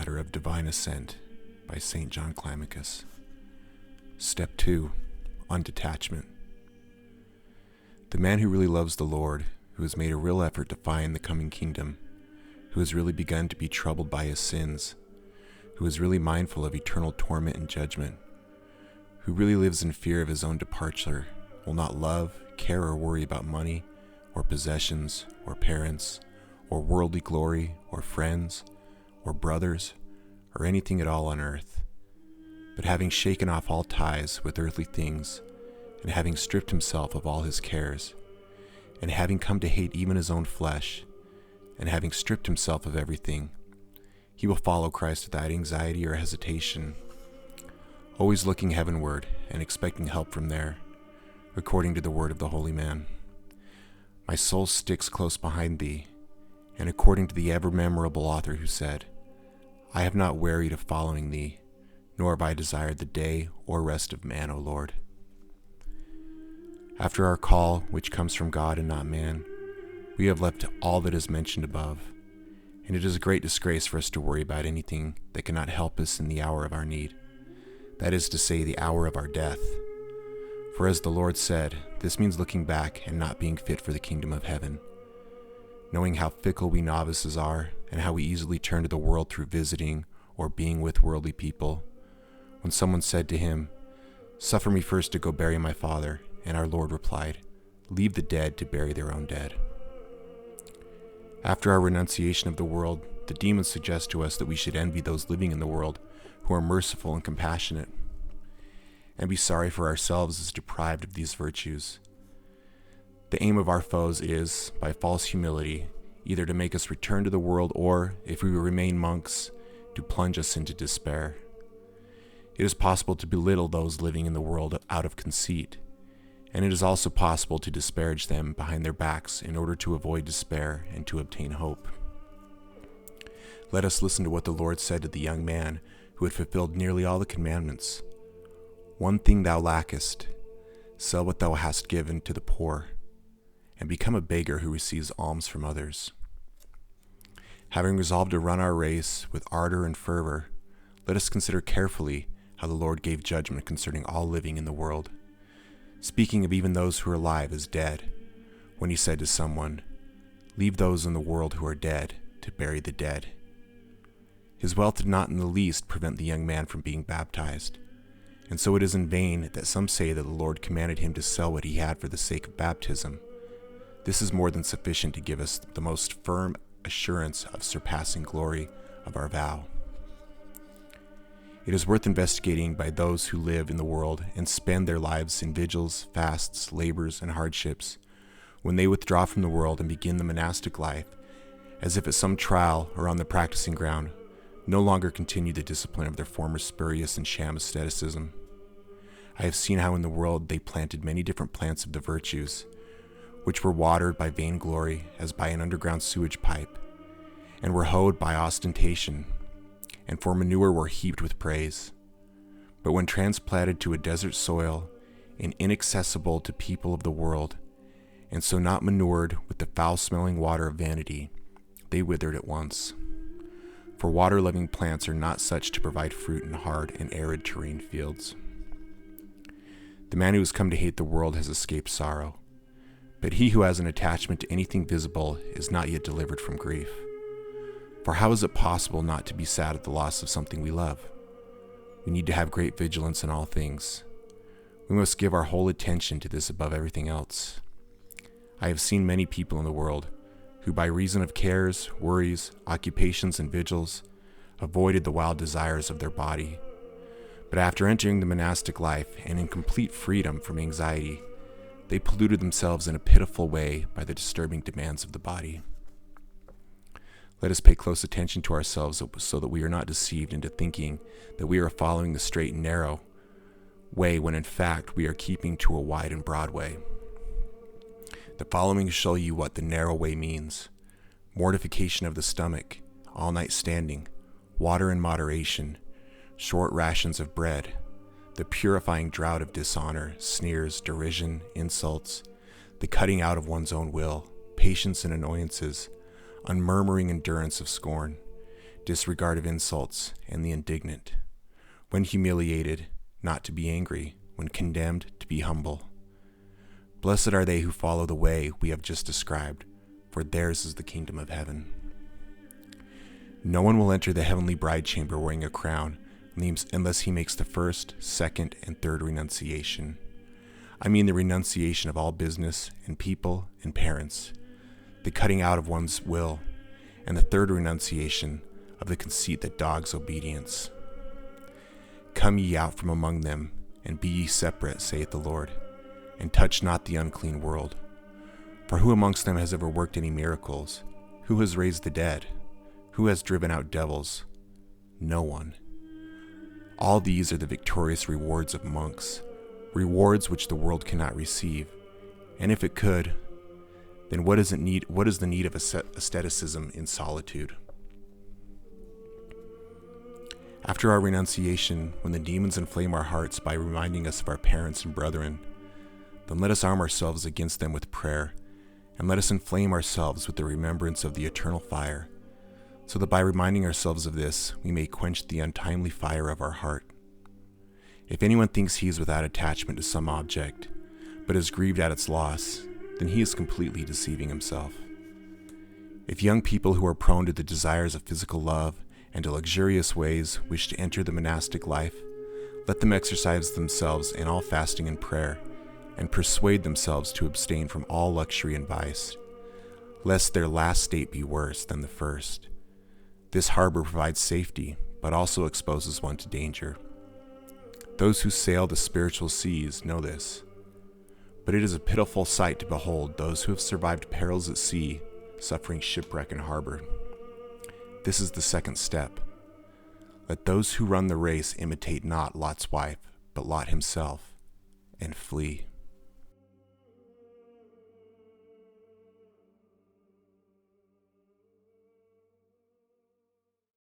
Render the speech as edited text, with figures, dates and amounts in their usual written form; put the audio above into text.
Letter of Divine Ascent by St. John Climacus. Step 2. On Detachment. The man who really loves the Lord, who has made a real effort to find the coming kingdom, who has really begun to be troubled by his sins, who is really mindful of eternal torment and judgment, who really lives in fear of his own departure, will not love, care, or worry about money, or possessions, or parents, or worldly glory, or friends, or brothers, or anything at all on earth. But having shaken off all ties with earthly things, and having stripped himself of all his cares, and having come to hate even his own flesh, and having stripped himself of everything, he will follow Christ without anxiety or hesitation, always looking heavenward and expecting help from there, according to the word of the holy man. My soul sticks close behind thee, and according to the ever-memorable author who said, I have not wearied of following thee, nor have I desired the day or rest of man, O Lord. After our call, which comes from God and not man, we have left all that is mentioned above, and it is a great disgrace for us to worry about anything that cannot help us in the hour of our need, that is to say, the hour of our death. For as the Lord said, this means looking back and not being fit for the kingdom of heaven. Knowing how fickle we novices are, and how we easily turn to the world through visiting or being with worldly people, when someone said to him, Suffer me first to go bury my father, and our Lord replied, Leave the dead to bury their own dead. After our renunciation of the world, the demons suggest to us that we should envy those living in the world who are merciful and compassionate, and be sorry for ourselves as deprived of these virtues. The aim of our foes is, by false humility, either to make us return to the world or, if we remain monks, to plunge us into despair. It is possible to belittle those living in the world out of conceit, and it is also possible to disparage them behind their backs in order to avoid despair and to obtain hope. Let us listen to what the Lord said to the young man who had fulfilled nearly all the commandments. One thing thou lackest, sell what thou hast given to the poor, and become a beggar who receives alms from others. Having resolved to run our race with ardor and fervor, let us consider carefully how the Lord gave judgment concerning all living in the world, speaking of even those who are alive as dead, when he said to someone, Leave those in the world who are dead to bury the dead. His wealth did not in the least prevent the young man from being baptized, and so it is in vain that some say that the Lord commanded him to sell what he had for the sake of baptism. This is more than sufficient to give us the most firm assurance of surpassing glory of our vow. It is worth investigating by those who live in the world and spend their lives in vigils, fasts, labors, and hardships, when they withdraw from the world and begin the monastic life, as if at some trial or on the practicing ground, no longer continue the discipline of their former spurious and sham asceticism. I have seen how in the world they planted many different plants of the virtues, which were watered by vainglory as by an underground sewage pipe, and were hoed by ostentation, and for manure were heaped with praise. But when transplanted to a desert soil, and inaccessible to people of the world, and so not manured with the foul-smelling water of vanity, they withered at once. For water-loving plants are not such to provide fruit in hard and arid terrain fields. The man who has come to hate the world has escaped sorrow, but he who has an attachment to anything visible is not yet delivered from grief. For how is it possible not to be sad at the loss of something we love? We need to have great vigilance in all things. We must give our whole attention to this above everything else. I have seen many people in the world who, by reason of cares, worries, occupations, and vigils, avoided the wild desires of their body. But after entering the monastic life and in complete freedom from anxiety, they polluted themselves in a pitiful way by the disturbing demands of the body. Let us pay close attention to ourselves so that we are not deceived into thinking that we are following the straight and narrow way when in fact we are keeping to a wide and broad way. The following show you what the narrow way means: mortification of the stomach, all-night standing, water in moderation, short rations of bread, the purifying drought of dishonor, sneers, derision, insults, the cutting out of one's own will, patience in annoyances, unmurmuring endurance of scorn, disregard of insults, and the indignant. When humiliated, not to be angry. When condemned, to be humble. Blessed are they who follow the way we have just described, for theirs is the kingdom of heaven. No one will enter the heavenly bride chamber wearing a crown, unless he makes the first, second, and third renunciation. I mean the renunciation of all business and people and parents, the cutting out of one's will, and the third renunciation of the conceit that dogs obedience. Come ye out from among them, and be ye separate, saith the Lord, and touch not the unclean world. For who amongst them has ever worked any miracles? Who has raised the dead? Who has driven out devils? No one. All these are the victorious rewards of monks, rewards which the world cannot receive. And if it could, then what is the need of asceticism in solitude? After our renunciation, when the demons inflame our hearts by reminding us of our parents and brethren, then let us arm ourselves against them with prayer, and let us inflame ourselves with the remembrance of the eternal fire, so that by reminding ourselves of this, we may quench the untimely fire of our heart. If anyone thinks he is without attachment to some object, but is grieved at its loss, then he is completely deceiving himself. If young people who are prone to the desires of physical love and to luxurious ways wish to enter the monastic life, let them exercise themselves in all fasting and prayer, and persuade themselves to abstain from all luxury and vice, lest their last state be worse than the first. This harbor provides safety, but also exposes one to danger. Those who sail the spiritual seas know this. But it is a pitiful sight to behold those who have survived perils at sea, suffering shipwreck in harbor. This is the second step. Let those who run the race imitate not Lot's wife, but Lot himself, and flee.